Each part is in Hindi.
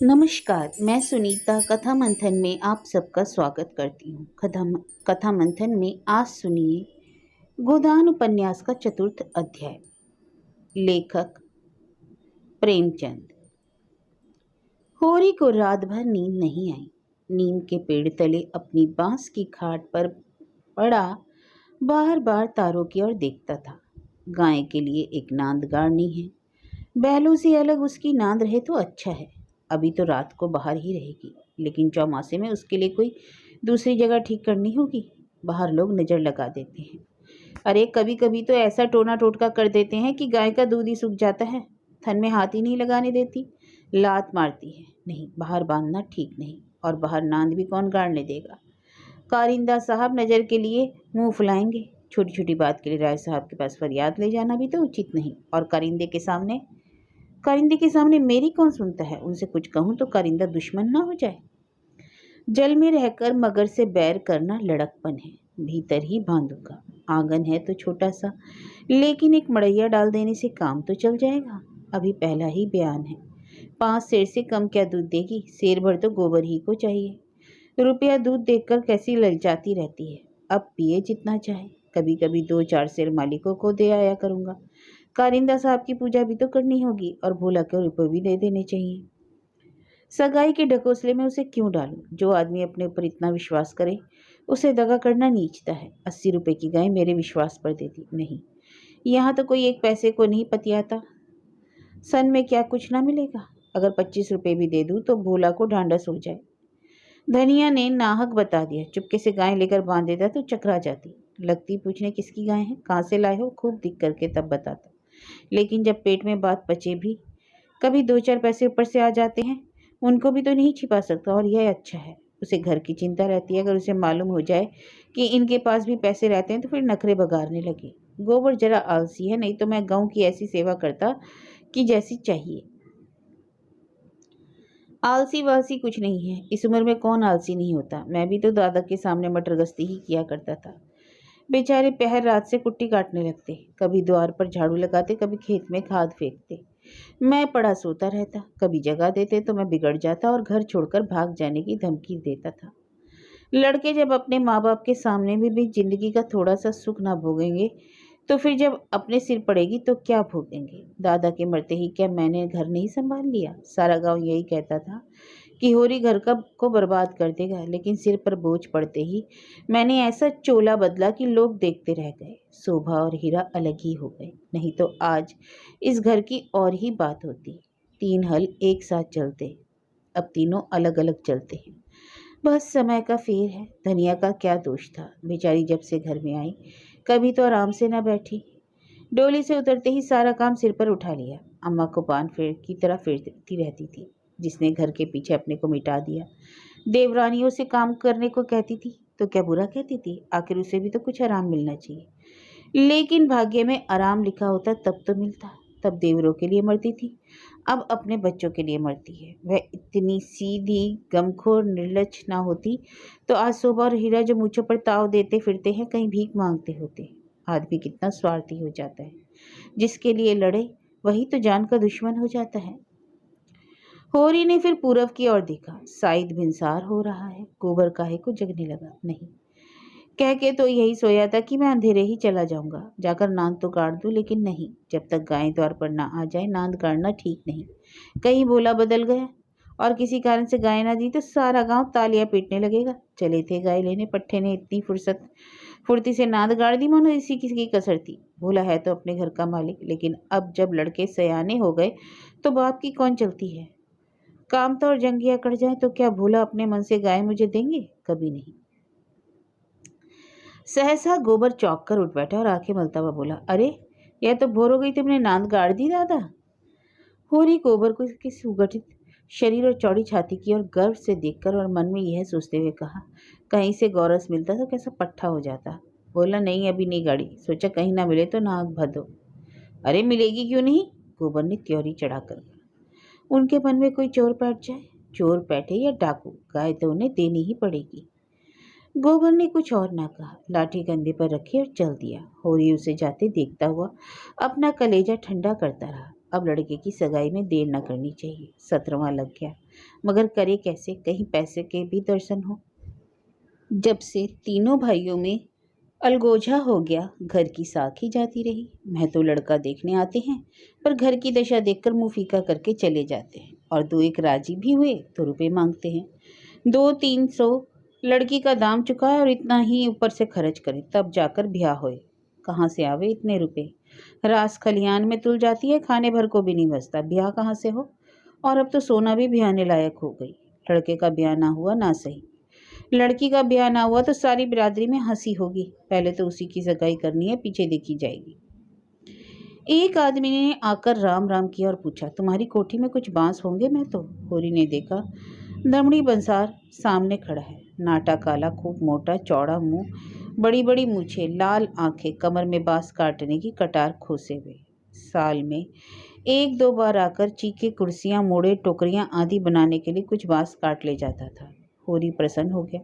नमस्कार, मैं सुनीता कथा मंथन में आप सबका स्वागत करती हूँ। कथा मंथन में आज सुनिए गोदान उपन्यास का चतुर्थ अध्याय। लेखक प्रेमचंद। होरी को रात भर नींद नहीं आई। नीम के पेड़ तले अपनी बांस की खाट पर पड़ा बार बार तारों की ओर देखता था। गाय के लिए एक नांद गाड़नी है। बैलों से अलग उसकी नांद रहे तो अच्छा है। अभी तो रात को बाहर ही रहेगी, लेकिन चौमासे में उसके लिए कोई दूसरी जगह ठीक करनी होगी। बाहर लोग नज़र लगा देते हैं। अरे कभी कभी तो ऐसा टोना टोटका कर देते हैं कि गाय का दूध ही सूख जाता है। थन में हाथ ही नहीं लगाने देती, लात मारती है। नहीं, बाहर बांधना ठीक नहीं, और बाहर नांद भी कौन गाड़ने देगा। कारिंदा साहब नज़र के लिए मुंह फुलाएंगे। छोटी छोटी बात के लिए राय साहब के पास फरियाद ले जाना भी तो उचित नहीं। और कारिंदे के सामने मेरी कौन सुनता है। उनसे कुछ कहूँ तो कारिंदा दुश्मन ना हो जाए। जल में रहकर मगर से बैर करना लड़कपन है। भीतर ही बांधूंगा। आंगन है तो छोटा सा, लेकिन एक मड़ैया डाल देने से काम तो चल जाएगा। अभी पहला ही बयान है। 5 सेर से कम क्या दूध देगी। सेर भर तो गोबर ही को चाहिए। रुपया दूध देखकर कैसी ललचाती रहती है। अब पिए जितना चाहे। कभी कभी 2-4 सेर मालिकों को दे आया करूँगा। कारिंदा साहब की पूजा भी तो करनी होगी, और भोला के रुपये भी दे देने चाहिए। सगाई के ढकोसले में उसे क्यों डालूं। जो आदमी अपने ऊपर इतना विश्वास करे उसे दगा करना नीचता है। 80 रुपए की गाय मेरे विश्वास पर देती नहीं। यहाँ तो कोई एक पैसे को नहीं पतियाता। सन में क्या कुछ ना मिलेगा। अगर 25 रुपए भी दे दूं तो भोला को ढांढस हो जाए। धनिया ने नाहक बता दिया। चुपके से गाय लेकर बांध देता तो चकरा जाती। लगती पूछने किसकी गाय है, कहाँ से लाए हो, खूब दिख करके तब बताता। लेकिन जब पेट में बात पचे भी, कभी 2-4 पैसे ऊपर से आ जाते हैं, उनको भी तो नहीं छिपा सकता। और यह अच्छा है। उसे घर की चिंता रहती है। अगर उसे मालूम हो जाए कि इनके पास भी पैसे रहते हैं तो फिर नखरे बगाड़ने लगे। गोबर जरा आलसी है, नहीं तो मैं गांव की ऐसी सेवा करता कि जैसी चाहिए। आलसी वालसी कुछ नहीं है। इस उम्र में कौन आलसी नहीं होता। मैं भी तो दादा के सामने मटर गश्ती ही किया करता था। बेचारे पहर रात से कुट्टी काटने लगते। कभी द्वार पर झाड़ू लगाते, कभी खेत में खाद फेंकते। मैं पड़ा सोता रहता। कभी जगह देते तो मैं बिगड़ जाता और घर छोड़कर भाग जाने की धमकी देता था। लड़के जब अपने माँ बाप के सामने भी जिंदगी का थोड़ा सा सुख ना भोगेंगे तो फिर जब अपने सिर पड़ेगी तो क्या भोगेंगे। दादा के मरते ही क्या मैंने घर नहीं संभाल लिया। सारा गांव यही कहता था कि होरी घर का को बर्बाद कर देगा, लेकिन सिर पर बोझ पड़ते ही मैंने ऐसा चोला बदला कि लोग देखते रह गए। शोभा और हीरा अलग ही हो गए, नहीं तो आज इस घर की और ही बात होती। 3 हल एक साथ चलते, अब तीनों अलग अलग चलते हैं। बस समय का फेर है। धनिया का क्या दोष था। बेचारी जब से घर में आई कभी तो आराम से न बैठी। डोली से उतरते ही सारा काम सिर पर उठा लिया। अम्मा को पान फेर की तरह फेरती रहती थी, जिसने घर के पीछे अपने को मिटा दिया। देवरानियों से काम करने को कहती थी तो क्या बुरा कहती थी। आखिर उसे भी तो कुछ आराम मिलना चाहिए। लेकिन भाग्य में आराम लिखा होता तब तो मिलता। तब देवरों के लिए मरती थी, अब अपने बच्चों के लिए मरती है। वह इतनी सीधी गमखोर निर्लज ना होती तो आज शोभा और हीरा जो मुझ पर ताव देते फिरते हैं कहीं भीख मांगते होते। आदमी कितना स्वार्थी हो जाता है। जिसके लिए लड़े वही तो जान का दुश्मन हो जाता है। होरी ने फिर पूरब की ओर देखा। शायद भिनसार हो रहा है। गोबर काहे को जगने लगा। नहीं, कह के तो यही सोया था कि मैं अंधेरे ही चला जाऊंगा, जाकर नांद तो गाड़ दूं। लेकिन नहीं, जब तक गाय द्वार पर ना आ जाए नांद गाड़ना ठीक नहीं। कहीं भोला बदल गया और किसी कारण से गाय ना दी तो सारा गांव तालियां पीटने लगेगा। चले थे गाय लेने, पट्टे ने इतनी फुर्ती से नांद गाड़ दी मानो इसी किसी की कसर थी। भोला है तो अपने घर का मालिक, लेकिन अब जब लड़के सयाने हो गए तो बाप की कौन चलती है। काम तो और जंगिया कट जाए तो क्या भोला अपने मन से गाय मुझे देंगे। कभी नहीं। सहसा गोबर चौंक कर उठ बैठा और आंखें मलता हुआ बोला, अरे यह तो भोर हो गई, तुमने नांद गाड़ दी दादा। होरी गोबर को इसके सुगठित शरीर और चौड़ी छाती की ओर गर्व से देखकर और मन में यह सोचते हुए कहा, कहीं से गौरस मिलता तो कैसा पट्ठा हो जाता। बोला, नहीं अभी नहीं गाड़ी, सोचा कहीं ना मिले तो नाक भदो। अरे मिलेगी क्यों नहीं, गोबर ने त्योरी चढ़ाकर। उनके मन में कोई चोर बैठ जाए, चोर बैठे या डाकू, गाय तो उन्हें देनी ही पड़ेगी। गोबर ने कुछ और ना कहा, लाठी कंधे पर रखी और चल दिया। होरी उसे जाते देखता हुआ अपना कलेजा ठंडा करता रहा। अब लड़के की सगाई में देर न करनी चाहिए। 17वां लग गया। मगर करे कैसे, कहीं पैसे के भी दर्शन हो। जब से तीनों भाइयों में अलगोजा हो गया, घर की साख ही जाती रही। मैं तो लड़का देखने आते हैं, पर घर की दशा देखकर मुंह फीका करके चले जाते हैं, और दो एक राजी भी हुए तो रुपए मांगते हैं। 200-300 लड़की का दाम चुकाए और इतना ही ऊपर से खर्च करे, तब जाकर ब्याह होए। कहाँ से आवे इतने रुपए? रास खलियान में तुल जाती है, खाने भर को भी नहीं बचता, ब्याह कहाँ से हो? और अब तो सोना भी ब्याहने लायक हो गई। लड़के का ब्याह ना हुआ ना सही, लड़की का ब्याह ना हुआ तो सारी बिरादरी में हंसी होगी। पहले तो उसी की सगाई करनी है, पीछे देखी जाएगी। एक आदमी ने आकर राम राम किया और पूछा, तुम्हारी कोठी में कुछ बांस होंगे? मैं तो होरी ने देखा, दमड़ी बंसार सामने खड़ा है, नाटा काला, खूब मोटा चौड़ा मुंह, बड़ी बड़ी मूछें, लाल आंखें, कमर में बांस काटने की कटार खोसे हुए। साल में एक दो बार आकर चीखे, कुर्सियां, मोड़े, टोकरियां आदि बनाने के लिए कुछ बांस काट ले जाता था। होरी प्रसन्न हो गया,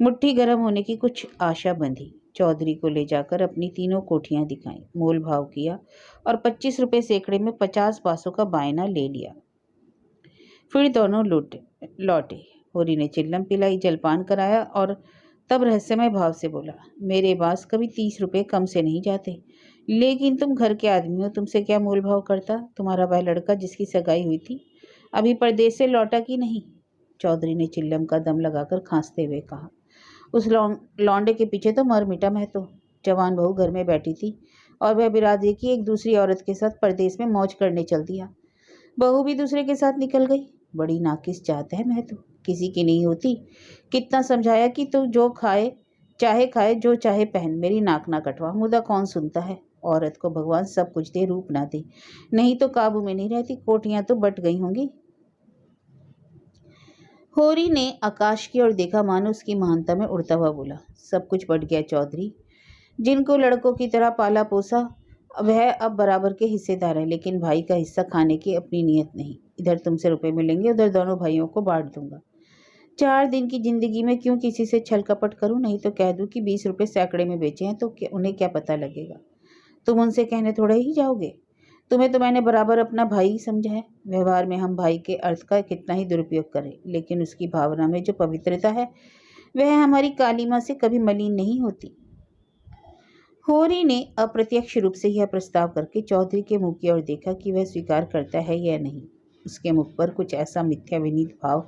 मुट्ठी गर्म होने की कुछ आशा बंधी। चौधरी को ले जाकर अपनी तीनों कोठियां दिखाई, मोल भाव किया और 25 रुपए सैकड़े में 50 बांसों का बायना ले लिया। फिर दोनों लौटे। होरी ने चिल्लम पिलाई, जलपान कराया और तब रहस्यमय भाव से बोला, मेरे बांस कभी 30 रुपए कम से नहीं जाते, लेकिन तुम घर के आदमी हो, तुमसे क्या मोल भाव करता? तुम्हारा वह लड़का जिसकी सगाई हुई थी अभी परदेश से लौटा कि नहीं? चौधरी ने चिल्लम का दम लगाकर खांसते हुए कहा, उस लौंडे के पीछे तो मर मिटा मैं तो। जवान बहू घर में बैठी थी और वह बिरादरी की एक दूसरी औरत के साथ परदेश में मौज करने चल दिया। बहू भी दूसरे के साथ निकल गई। बड़ी नाकिस जात है मैं तो, किसी की नहीं होती। कितना समझाया कि तू जो खाए खाए, जो चाहे पहन, मेरी नाक ना कटवा, मुदा कौन सुनता है। औरत को भगवान सब कुछ दे, रूप ना दे, नहीं तो काबू में नहीं रहती, कोठियां तो बट गई होंगी। होरी ने आकाश की ओर देखा, मानो उसकी महानता में उड़ता हुआ बोला, सब कुछ बट गया चौधरी। जिनको लड़कों की तरह पाला पोसा वह अब बराबर के हिस्सेदार है, लेकिन भाई का हिस्सा खाने की अपनी नीयत नहीं। इधर तुमसे रुपए मिलेंगे, उधर दोनों भाइयों को बांट दूंगा। 4 दिन की जिंदगी में क्यों किसी से छल कपट करूं? नहीं तो कह दूं कि 20 रुपए सैकड़े में बेचे हैं, तो उन्हें क्या पता लगेगा? तुम उनसे कहने थोड़े ही जाओगे। तुम्हें तो मैंने बराबर अपना भाई ही समझा है। व्यवहार में हम भाई के अर्थ का कितना ही दुरुपयोग करें, लेकिन उसकी भावना में जो पवित्रता है वह हमारी काली माँ से कभी मलिन नहीं होती। होरी ने अप्रत्यक्ष रूप से यह प्रस्ताव करके चौधरी के मुंह की ओर देखा कि वह स्वीकार करता है या नहीं। उसके मुख पर कुछ ऐसा मिथ्या विनीत भाव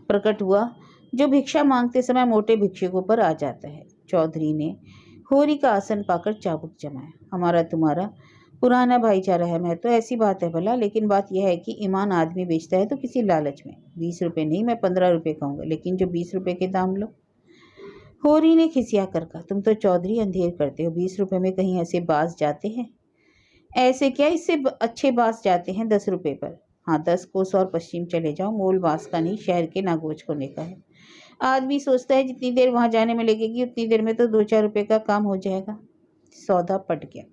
प्रकट हुआ जो भिक्षा मांगते समय मोटे भिक्षुकों पर आ जाता है। चौधरी ने होरी का आसन पाकर चाबुक जमाया, हमारा तुम्हारा पुराना भाईचारा है। मैं तो ऐसी बात है भला, लेकिन बात यह है कि ईमान आदमी बेचता है तो किसी लालच में। 20 रुपए नहीं, मैं 15 रुपए कहूँगा, लेकिन जो 20 रुपए के दाम लो। होरी ने खिसिया कर कहा, तुम तो चौधरी अंधेर करते हो, 20 रुपए में कहीं ऐसे बास जाते हैं? ऐसे क्या, इससे अच्छे बास जाते हैं 10 रुपए पर। हाँ, 10 कोस और पश्चिम चले जाओ, मोल बास का नहीं, शहर के नागोज कोने का है। आदमी सोचता है जितनी देर वहां जाने में लगेगी उतनी देर में तो 2-4 रुपए का काम हो जाएगा। सौदा पट गया।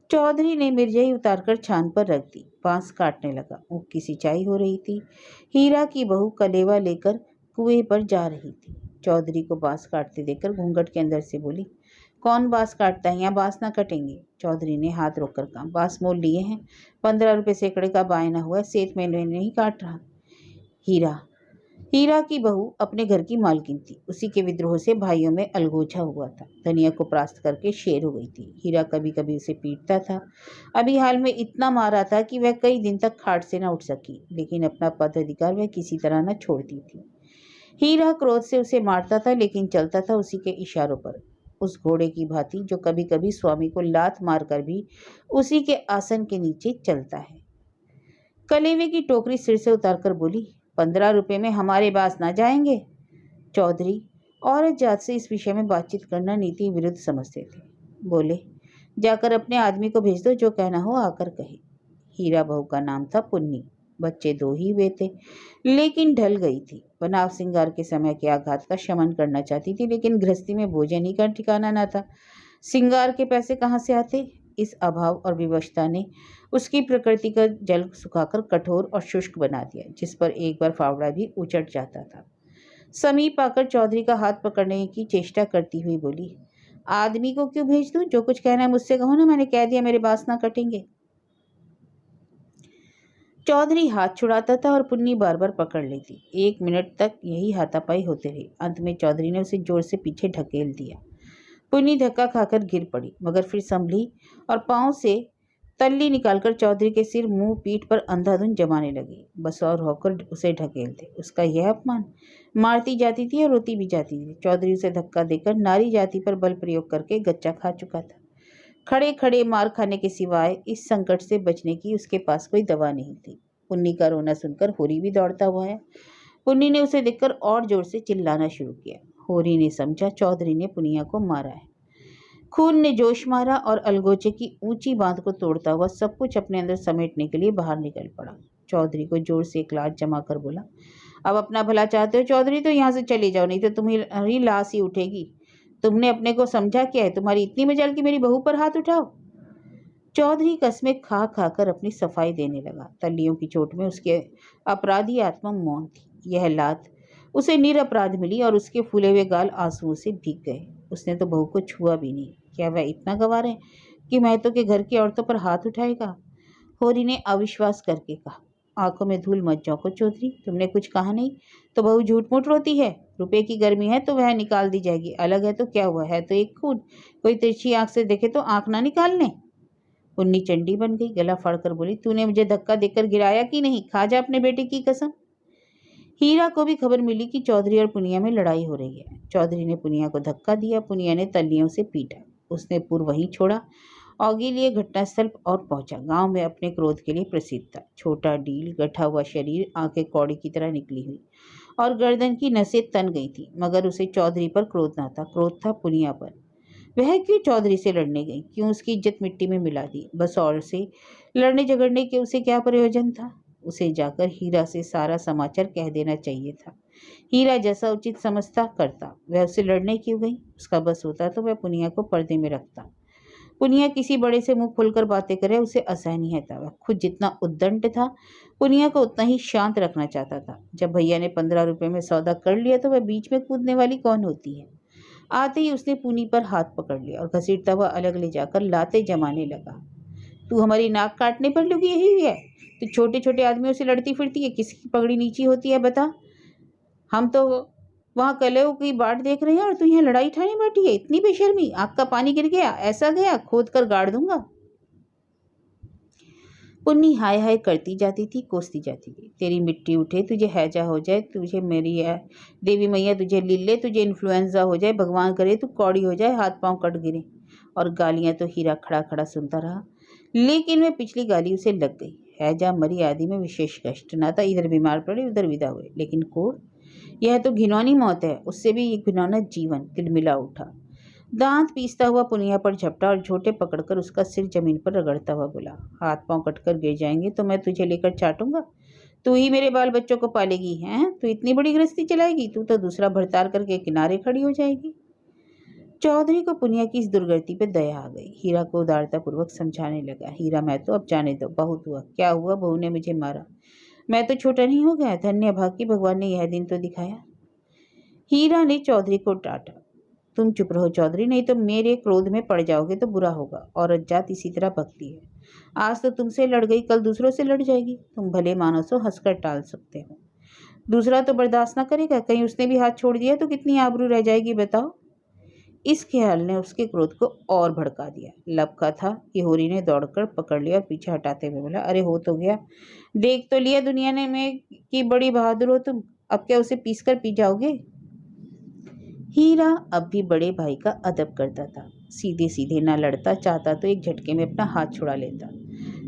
चौधरी ने मिर्जाई उतारकर छान पर रख दी, बांस काटने लगा। ऊख की सिंचाई हो रही थी। हीरा की बहू कलेवा लेकर कुएं पर जा रही थी। चौधरी को बांस काटते देखकर घूंघट के अंदर से बोली, कौन बांस काटता है? यहाँ बांस ना कटेंगे। चौधरी ने हाथ रोककर कहा, बांस मोल लिए हैं, 15 रुपए सैकड़े का बायना हुआ है, सेठ में नहीं काट रहा। हीरा की बहू अपने घर की मालकिन थी। उसी के विद्रोह से भाइयों में अलगोजा हुआ था। धनिया को परास्त करके शेर हो गई थी। हीरा कभी कभी उसे पीटता था। अभी हाल में इतना मारा था कि वह कई दिन तक खाट से न उठ सकी, लेकिन अपना पद अधिकार वह किसी तरह न छोड़ती थी। हीरा क्रोध से उसे मारता था, लेकिन चलता था उसी के इशारों पर, उस घोड़े की भांति जो कभी कभी स्वामी को लात मारकर भी उसी के आसन के नीचे चलता है। कलेवे की टोकरी सिर से उतारकर बोली, 15 रुपए में हमारे बास ना जाएंगे। चौधरी औरत जात से इस विषय में बातचीत करना नीति विरुद्ध समझते थे। बोले, जाकर अपने आदमी को भेज दो, जो कहना हो आकर कहे। हीरा बहू का नाम था पुन्नी। बच्चे 2 ही हुए थे, लेकिन ढल गई थी। बनाव सिंगार के समय के आघात का शमन करना चाहती थी, लेकिन गृहस्थी में भोजन ही का ठिकाना न था। सिंगार के पैसे कहाँ से आते? इस अभाव और विवशता ने उसकी प्रकृति का जल सुखाकर कठोर और शुष्क बना दिया, जिस पर एक बार फावड़ा भी उचट जाता था। समीप आकर चौधरी का हाथ पकड़ने की चेष्टा करती हुई बोली, आदमी को क्यों भेज दूं? जो कुछ कहना है मुझसे कहो ना, मैंने कह दिया मेरे बास ना कटेंगे। चौधरी हाथ छुड़ाता था और पुन्नी बार बार पकड़ लेती। 1 मिनट तक यही हाथापाई होते रही। अंत में चौधरी ने उसे जोर से पीछे ढकेल दिया। पुन्नी धक्का खाकर गिर पड़ी, मगर फिर संभली और पांव से तल्ली निकालकर चौधरी के सिर, मुंह, पीठ पर अंधाधुंध जमाने लगी। बस और होकर उसे ढकेलते। उसका यह अपमान! मारती जाती थी और रोती भी जाती थी। चौधरी उसे धक्का देकर नारी जाति पर बल प्रयोग करके गच्चा खा चुका था। खड़े खड़े मार खाने के सिवाय इस संकट से बचने की उसके पास कोई दवा नहीं थी। पुन्नी का रोना सुनकर होरी भी दौड़ता हुआ है। पुन्नी ने उसे देखकर और जोर से चिल्लाना शुरू किया। होरी ने समझा चौधरी ने पुनिया को मारा है। खून ने जोश मारा और अलगोचे की ऊंची बांध को तोड़ता हुआ सब कुछ अपने अंदर समेटने के लिए बाहर निकल पड़ा। चौधरी को जोर से एक लात जमा कर बोला, अब अपना भला चाहते हो चौधरी, तो यहाँ से चले जाओ, नहीं तो तुम्हारी लाश ही उठेगी। तुमने अपने को समझा क्या है? तुम्हारी इतनी मजाल कि मेरी बहू पर हाथ उठाओ। चौधरी कस्में खा खाकर अपनी सफाई देने लगा। तल्लियों की चोट में उसके अपराधी आत्मा मौन थी। यह लात उसे निरपराध मिली और उसके फूले हुए गाल आंसुओं से भीग गए। उसने तो बहू को छुआ भी नहीं। क्या वह इतना गंवार है कि महतो के घर की औरतों पर हाथ उठाएगा? होरी ने अविश्वास करके कहा। आंखों में धूल मच जाओ चौधरी, तुमने कुछ कहा नहीं तो बहू झूठ मूठ रोती है। रुपए की गर्मी है तो वह निकाल दी जाएगी, अलग है तो क्या हुआ, है तो एक खून। कोई तिरछी आंख से देखे तो आंख ना निकाल ले। पुन्नी चंडी बन गई, गला फाड़कर बोली, तूने मुझे धक्का देकर गिराया कि नहीं? खा जा अपने बेटे की कसम। हीरा को भी खबर मिली कि चौधरी और पुनिया में लड़ाई हो रही है। चौधरी ने पुनिया को धक्का दिया, पुनिया ने तल्लियों से पीटा। उसने पुर वहीं छोड़ा। औगी लिए घटनास्थल और पहुंचा। गांव में अपने क्रोध के लिए प्रसिद्ध था। छोटा डील, गठा हुआ शरीर, आंखें कौड़ी की तरह निकली हुई और गर्दन की नसें तन गई थी, मगर उसे चौधरी पर क्रोध न था, क्रोध था पुनिया पर। वह क्यों चौधरी से लड़ने गई? क्यों उसकी इज्जत मिट्टी में मिला दी? बस और से लड़ने झगड़ने के उसे क्या प्रयोजन था? उसे जाकर हीरा से सारा समाचार कह देना चाहिए था। हीरा जैसा उचित समझता करता। वह उसे लड़ने क्यों गई? उसका बस होता तो वह पुनिया को पर्दे में रखता। पुनिया किसी बड़े से मुंह खोलकर बातें करे उसे असहनीय था। वह खुद जितना उद्दंड था, पुनिया को उतना ही शांत रखना चाहता था। जब भैया ने 15 रुपए में सौदा कर लिया तो वह बीच में कूदने वाली कौन होती है? आते ही उसने पुनी पर हाथ पकड़ लिया और घसीटता हुआ अलग ले जाकर लाते जमाने लगा। तू हमारी नाक काटने पर लगी यही है? तो छोटे छोटे आदमियों से लड़ती फिरती है, किसकी पगड़ी नीची होती है बता? हम तो वहां कलेव की बाट देख रहे हैं और तू यहाँ लड़ाई ठाने बैठी है। इतनी बेशर्मी! आग का पानी गिर गया, ऐसा गया, खोद कर गाड़ दूंगा। पुन्नी हाय हाय करती जाती थी, कोसती जाती थी। तेरी मिट्टी उठे, तुझे हैजा हो जाए, तुझे मेरी देवी मैया तुझे लीले, तुझे इन्फ्लुएंजा हो जाए, भगवान करे तू कौड़ी हो जाए, हाथ पांव कट गिरे। और गालियां तो हीरा खड़ा खड़ा सुनता रहा, लेकिन वह पिछली गाली उसे लग गई। हैजा मरी आदि में विशेष कष्ट न था, इधर बीमार पड़े उधर विदा हुए, लेकिन कोढ़, यह तो घिनौनी मौत है। उससे भी ये घिनौना जीवन। तिलमिला उठा, दांत पीसता हुआ पुनिया पर झपटा और झोटे पकड़कर उसका सिर जमीन पर रगड़ता हुआ बोला, हाथ पांव कटकर गिर जाएंगे तो मैं तुझे लेकर चाटूंगा? तू ही मेरे बाल बच्चों को पालेगी हैं? तू इतनी बड़ी गृहस्थी चलाएगी? तू तो दूसरा भरतार करके किनारे खड़ी हो जाएगी। चौधरी को पुनिया की इस दुर्गति पे दया आ गई। हीरा को उदारता पूर्वक समझाने लगा, हीरा मैं तो अब जाने दो, बहुत हुआ। क्या हुआ? बहू ने मुझे मारा, मैं तो छोटा नहीं हो गया? धन्य भाग्य भगवान ने यह दिन तो दिखाया। हीरा ने चौधरी को डांटा, तुम चुप रहो चौधरी, नहीं तो मेरे क्रोध में पड़ जाओगे तो बुरा होगा। औरत जात इसी तरह भगती है। आज तो तुमसे लड़ गई, कल दूसरों से लड़ जाएगी। तुम भले मानस हो, हंसकर टाल सकते हो, दूसरा तो बर्दाश्त ना करेगा। कहीं उसने भी हाथ छोड़ दिया तो कितनी आबरू रह जाएगी बताओ। इस ख्याल ने उसके क्रोध को और भड़का दिया। लपका था कि होरी ने दौड़कर पकड़ लिया और पीछे हटाते हुए बोला, अरे हो तो गया, देख तो लिया दुनिया ने में कि बड़ी बहादुर हो तुम, अब क्या उसे पीस कर पी जाओगे? हीरा अब भी बड़े भाई का अदब करता था। सीधे सीधे ना लड़ता, चाहता तो एक झटके में अपना हाथ छुड़ा लेता,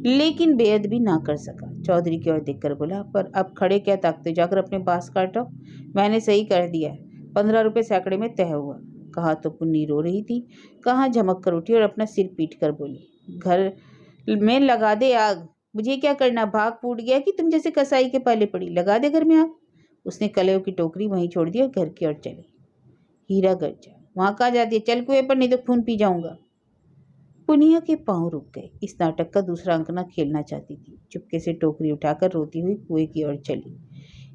लेकिन बेअदबी भी ना कर सका। चौधरी की ओर देखकर बोला, पर अब खड़े क्या ताकते, जाकर अपने बांस काटो। मैंने सही कर दिया, 15 रुपए सैकड़े में तय हुआ। कहा तो पुन्नी रो रही थी, कहाँ झमक कर उठी और अपना सिर पीट कर बोली, घर में लगा दे आग, मुझे क्या करना? भाग फूट गया कि तुम जैसे कसाई के पाले पड़ी? लगा दे घर में आग। उसने कलेव की टोकरी वहीं छोड़ दी और घर की ओर चली। हीरा गरजा, वहां कहाँ जाती है? चल कुएं पर, नहीं तो खून पी जाऊंगा। पुनिया के पांव रुक गए। इस नाटक का दूसरा अंक न खेलना चाहती थी। चुपके से टोकरी उठाकर रोती हुई कुएं की ओर चली।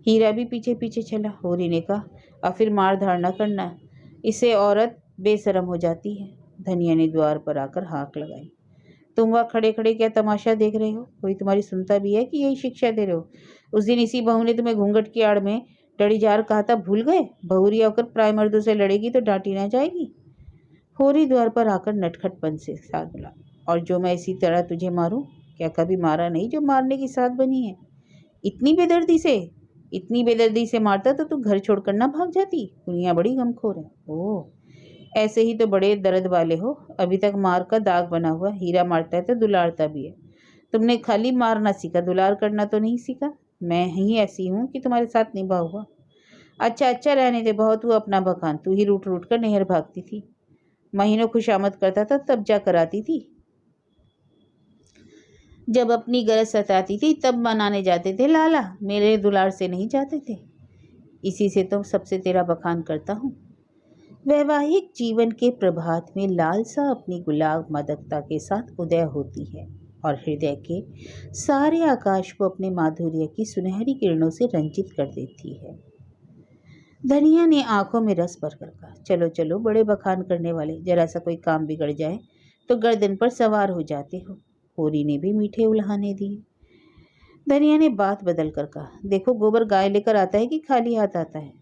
हीरा भी पीछे पीछे चला। होरी ने कहा, अब फिर मार धाड़ न करना, इससे औरत बेशरम हो जाती है। धनिया ने द्वार पर आकर हाक लगाई, तुम वहाँ खड़े खड़े क्या तमाशा देख रहे हो? कोई तुम्हारी सुनता भी है कि यही शिक्षा दे रहे हो? उस दिन इसी बहू ने तुम्हें घूंघट की आड़ में डड़ी जार कहा था, भूल गए? बहुरिया होकर प्राय मर्दों से लड़ेगी तो डांटी ना जाएगी। होरी द्वार पर आकर नटखटपन से साथ बोला, और जो मैं इसी तरह तुझे मारूं? क्या कभी मारा नहीं जो मारने की साथ बनी है? इतनी बेदर्दी से इतनी बेदर्दी से मारता तो तू घर छोड़कर ना भाग जाती। दुनिया बड़ी गमखोर है। ओह, ऐसे ही तो बड़े दर्द वाले हो। अभी तक मार का दाग बना हुआ। हीरा मारता है तो दुलारता भी है। तुमने खाली मारना सीखा, दुलार करना तो नहीं सीखा। मैं ही ऐसी हूँ कि तुम्हारे साथ निभा हुआ। अच्छा अच्छा, रहने दे, बहुत हुआ अपना बखान। तू ही रूट रूट कर नहर भागती थी, महीनों खुशामद करता था, तब जा कर आती थी। जब अपनी गरज सताती थी तब मनाने जाते थे लाला, मेरे दुलार से नहीं जाते थे। इसी से तो सबसे तेरा बखान करता हूँ। वैवाहिक जीवन के प्रभात में लालसा अपनी गुलाब मादकता के साथ उदय होती है और हृदय के सारे आकाश को अपने माधुर्य की सुनहरी किरणों से रंजित कर देती है। धनिया ने आंखों में रस भरकर कहा, चलो चलो बड़े बखान करने वाले, जरा सा कोई काम बिगड़ जाए तो गर्दन पर सवार हो जाते हो। होरी ने भी मीठे उल्हाने दिए। धनिया ने बात बदल कर कहा, देखो गोबर गाय लेकर आता है कि खाली हाथ आता है?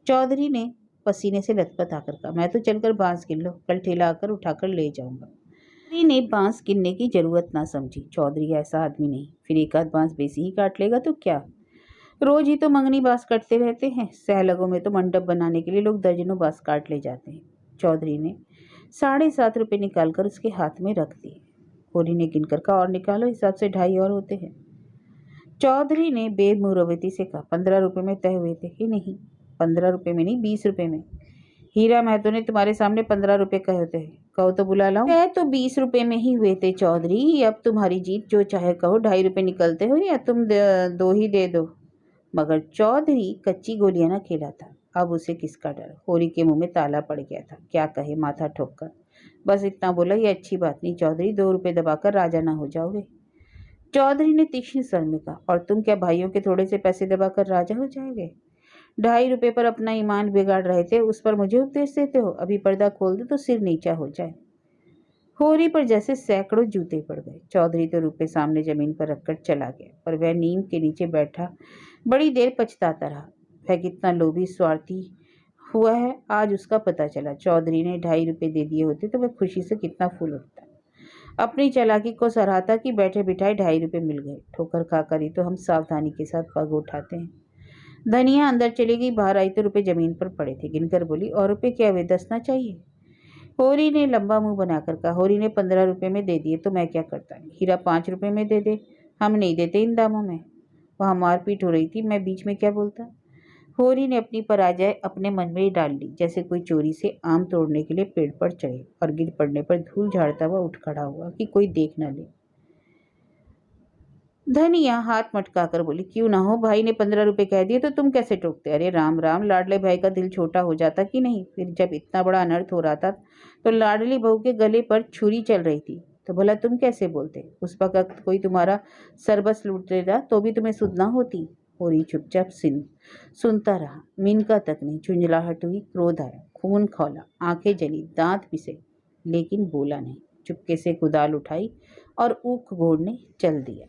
चौधरी ने पसीने से लथपथ आकर कहा, मैं तो चलकर बांस गिन लो, कल ठेला आकर उठाकर ले जाऊंगा। चौधरी ने बांस गिनने की जरूरत ना समझी। चौधरी ऐसा आदमी नहीं, फिर एक आध बांस बेसी ही काट लेगा तो क्या। रोज ही तो मंगनी बांस कटते रहते हैं। सहलगों में तो मंडप बनाने के लिए लोग दर्जनों बांस काट ले जाते हैं। चौधरी ने 7.5 रुपये निकालकर उसके हाथ में रख दिए। होरी ने गिनकर कहा, और निकालो, हिसाब से 2.5 और होते हैं। चौधरी ने बेमुरवती से कहा, 15 रुपये में तय हुए थे कि नहीं? 15 रुपये में नहीं, 20 रुपये में। हीरा महतो ने तुम्हारे सामने 15 रुपये कहे होते हैं, कहो तो बुला लाऊं? तय तो 20 रुपये में ही हुए थे चौधरी, अब तुम्हारी जीत, जो चाहे कहो। 2.5 रुपये निकलते हो या तुम दो ही दे दो। मगर चौधरी कच्ची गोलियां न खेला था। अब उसे किसका डर? होरी के मुंह में ताला पड़ गया था, क्या कहे माथा ठोककर। बस इतना बोला, ये अच्छी बात नहीं चौधरी, 2 रुपये दबाकर राजा ना हो जाओगे? चौधरी ने तीक्ष्ण स्वर में कहा, और तुम क्या भाइयों के थोड़े से पैसे दबाकर राजा हो जाओगे? 2.5 रुपये पर अपना ईमान बिगाड़ रहे थे, उस पर मुझे उपदेश देते हो? अभी पर्दा खोल दो तो सिर नीचा हो जाए। होरी पर जैसे सैकड़ों जूते पड़ गए। चौधरी तो रुपये सामने जमीन पर रखकर चला गया, पर वह नीम के नीचे बैठा बड़ी देर पछताता रहा। वह कितना लोभी स्वार्थी हुआ है, आज उसका पता चला। चौधरी ने 2.5 रुपये दे दिए होते तो वह खुशी से कितना फूल उठता। अपनी चालाकी को सराहता कि बैठे बिठाए 2.5 रुपये मिल गए। ठोकर खाकर ही तो हम सावधानी के साथ पग उठाते हैं। धनिया अंदर चली गई, बाहर आई तो रुपये जमीन पर पड़े थे। गिनकर बोली, और रुपये क्या वे 10 ना चाहिए? होरी ने लंबा मुंह बनाकर कहा, होरी ने 15 रुपये में दे दिए तो मैं क्या करता? हीरा 5 रुपये में दे दे, हम नहीं देते इन दामों में। वहाँ मारपीट हो रही थी, मैं बीच में क्या बोलता? होरी ने अपनी पराजय अपने मन में ही डाल ली, जैसे कोई चोरी से आम तोड़ने के लिए पेड़ पर चढ़े और गिर पड़ने पर धूल झाड़ता हुआ उठ खड़ा हुआ कि कोई देख न ले। धनिया हाथ मटकाकर बोली, क्यों ना हो, भाई ने 15 रुपये कह दिए तो तुम कैसे टोकते? अरे राम राम, लाडले भाई का दिल छोटा हो जाता कि नहीं? फिर जब इतना बड़ा अनर्थ हो रहा था तो लाडली बहू के गले पर छुरी चल रही थी तो भला तुम कैसे बोलते? उस वक्त कोई तुम्हारा सरबस लूट देता तो भी तुम्हें सुध ना होती। होरी चुपचाप सुनता रहा। मिनका तक नहीं, झुंझलाहट हुई, क्रोध आया, खून खौला, आंखें जली, दांत पिसे, लेकिन बोला नहीं। चुपके से कुदाल उठाई और ऊख गोड़ने चल दिया।